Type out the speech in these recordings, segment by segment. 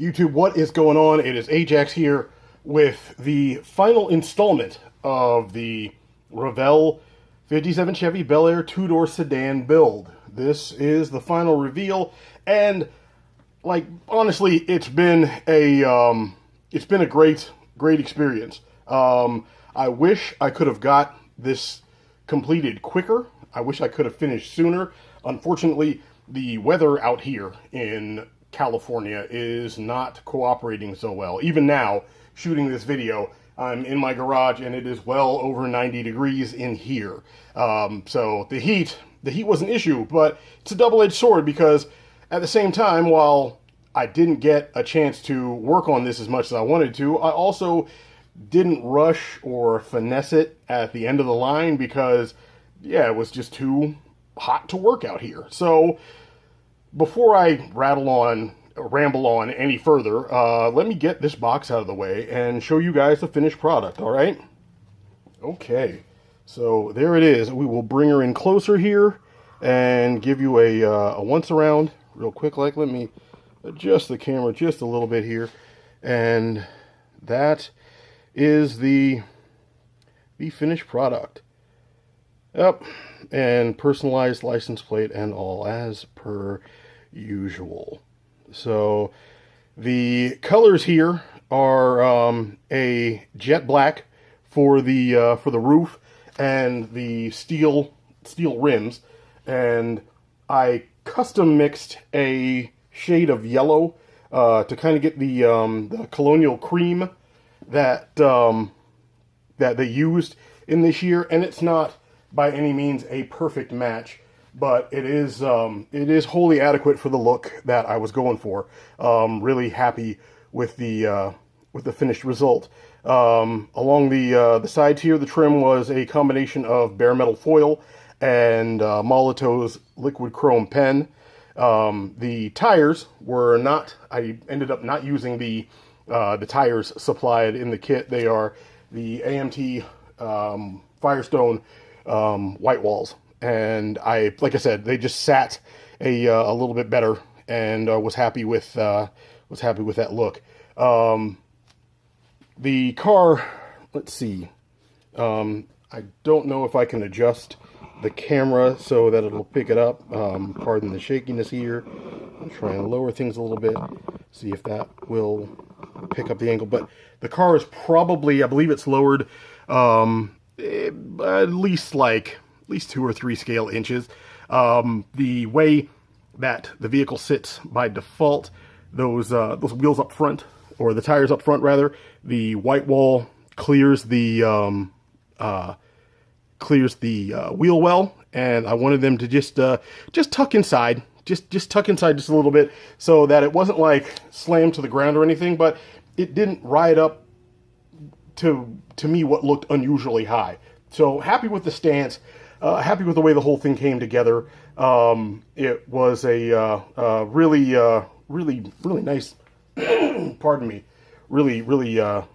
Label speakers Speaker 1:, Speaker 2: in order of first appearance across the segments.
Speaker 1: YouTube, what is going on? It is Ajax here with the final installment of the Revell 57 Chevy Bel Air 2-door sedan build. This is the final reveal, and like honestly, it's been a great experience. I wish I could have got this completed quicker. I wish I could have finished sooner. Unfortunately, the weather out here in California is not cooperating so well. Even now, shooting this video, I'm in my garage and it is well over 90 degrees in here. So the heat was an issue, but it's a double-edged sword because at the same time, while I didn't get a chance to work on this as much as I wanted to, I also didn't rush or finesse it at the end of the line because, yeah, it was just too hot to work out here. So before I ramble on any further, let me get this box out of the way and show you guys the finished product, all right? Okay, so there it is. We will bring her in closer here and give you a once around real quick. Let me adjust the camera just a little bit here. And that is the finished product. Yep, and personalized license plate and all as per usual. So the colors here are a jet black for the roof and the steel rims, and I custom mixed a shade of yellow to kind of get the colonial cream that they used in this year, and it's not by any means a perfect match, but it is wholly adequate for the look that I was going for. Really happy with the finished result. Along the sides here, the trim was a combination of bare metal foil and Molotov's liquid chrome pen. The tires were not. I ended up not using the tires supplied in the kit. They are the AMT Firestone white walls, and like I said, they just sat a little bit better, and was happy with that look. The car, let's see, I don't know if I can adjust the camera so that it'll pick it up. Pardon the shakiness here. I'm trying to lower things a little bit, see if that will pick up the angle. But the car is probably, I believe it's lowered at least 2 or 3 scale inches. The way that the vehicle sits by default, those wheels up front, or the tires up front rather, the white wall clears the wheel well, and I wanted them to just tuck inside, just tuck inside just a little bit, so that it wasn't like slammed to the ground or anything, but it didn't ride up to me what looked unusually high. So happy with the stance, happy with the way the whole thing came together. It was a really nice, pardon me, really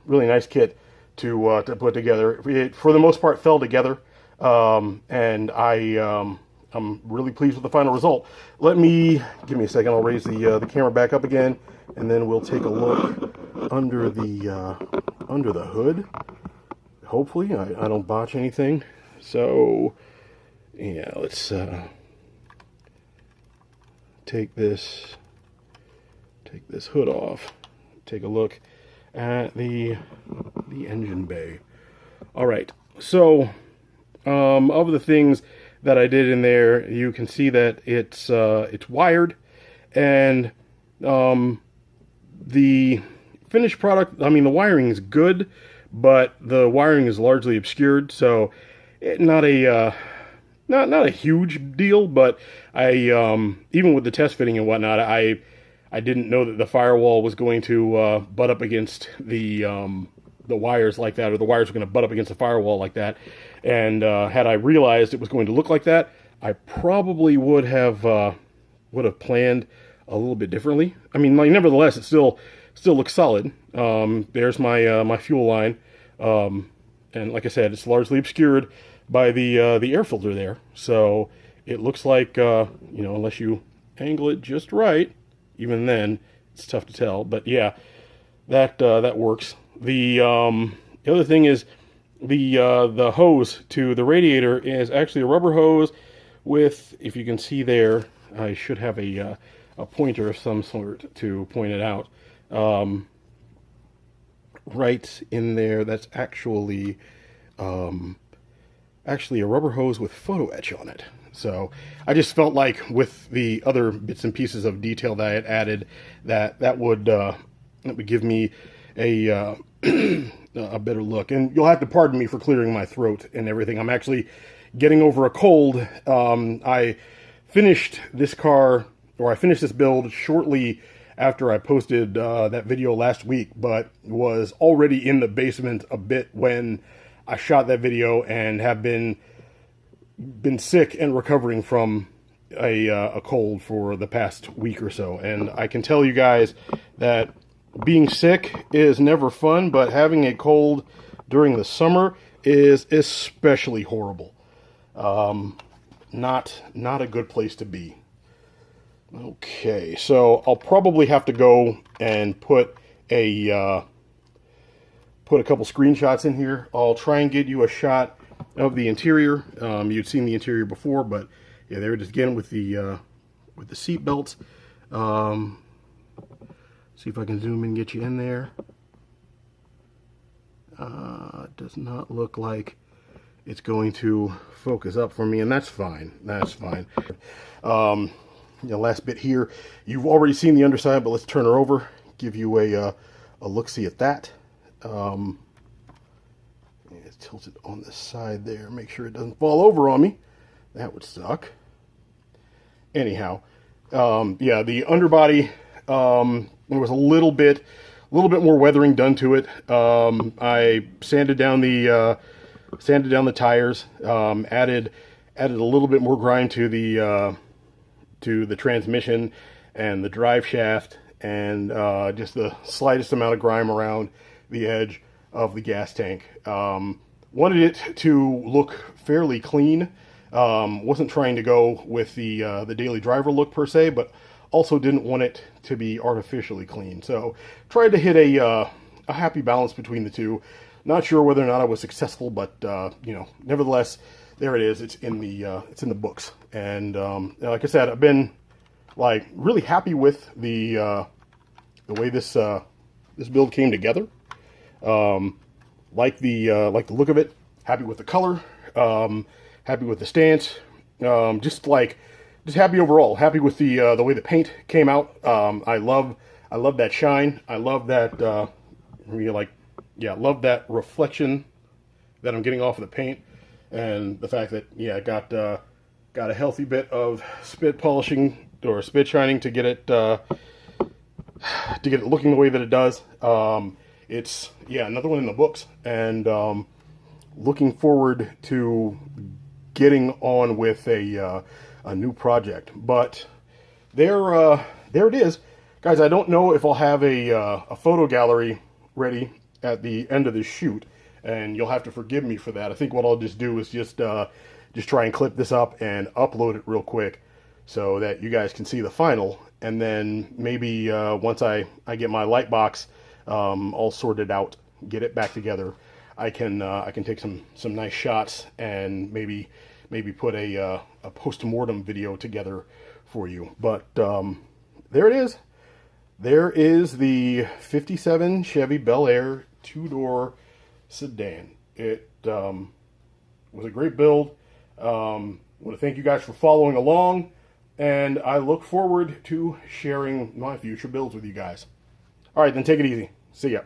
Speaker 1: nice kit to put together. It, for the most part, fell together, and I'm really pleased with the final result. Give me a second. I'll raise the camera back up again, and then we'll take a look under the hood. Hopefully, I don't botch anything. So, yeah, let's take this hood off. Take a look at the engine bay. All right, so of the things that I did in there, you can see that it's wired, and the finished product, I mean, the wiring is good, but the wiring is largely obscured, so not a huge deal. But I even with the test fitting and whatnot, I didn't know that the firewall was going to butt up against the wires like that, or the wires were going to butt up against the firewall like that. And had I realized it was going to look like that, I probably would have planned a little bit differently. I mean, nevertheless, it still looks solid. There's my fuel line, and like I said, it's largely obscured by the air filter there. So it looks like unless you angle it just right, even then it's tough to tell, but yeah, that works. The other thing is the hose to the radiator is actually a rubber hose with, if you can see there, I should have a pointer of some sort to point it out. Right in there, that's actually actually a rubber hose with photo etch on it. So I just felt like with the other bits and pieces of detail that I had added, that would give me a a better look. And you'll have to pardon me for clearing my throat and everything. I'm actually getting over a cold. I finished this build shortly after I posted that video last week, but was already in the basement a bit when I shot that video and have been sick and recovering from a cold for the past week or so. And I can tell you guys that being sick is never fun, but having a cold during the summer is especially horrible. Not a good place to be. Okay, so I'll probably have to go and put a couple screenshots in here. I'll try and get you a shot of the interior. You'd seen the interior before, but yeah, there it is again with the seat belts. See if I can zoom in and get you in there. It does not look like it's going to focus up for me, and that's fine. That's fine. The last bit here, you've already seen the underside, but let's turn her over, give you a look-see at that. It's tilted on the side there. Make sure it doesn't fall over on me. That would suck. Anyhow, yeah, the underbody, there was a little bit more weathering done to it. I sanded down the tires, added a little bit more grime to the transmission and the drive shaft, and just the slightest amount of grime around the edge of the gas tank. Wanted it to look fairly clean. Wasn't trying to go with the daily driver look per se, but also didn't want it to be artificially clean. So tried to hit a happy balance between the two. Not sure whether or not I was successful, but you know, nevertheless, there it is. It's in the books. And like I said, I've been like really happy with the way this build came together. Like the look of it. Happy with the color. Happy with the stance. Just happy overall. Happy with the way the paint came out. I love that shine. I love that love that reflection that I'm getting off of the paint, and the fact that I got a healthy bit of spit polishing or spit shining to get it looking the way that it does. It's another one in the books, and looking forward to getting on with a new project. But there it is, guys. I don't know if I'll have a photo gallery ready at the end of this shoot, and you'll have to forgive me for that. I think what I'll just do is just try and clip this up and upload it real quick so that you guys can see the final, and then maybe once I get my light box all sorted out, get it back together, I can take some nice shots and maybe put a post-mortem video together for you. But there it is. There is the 57 Chevy Bel Air 2-door sedan. It was a great build. I want to thank you guys for following along, and I look forward to sharing my future builds with you guys. All right, then take it easy. See ya.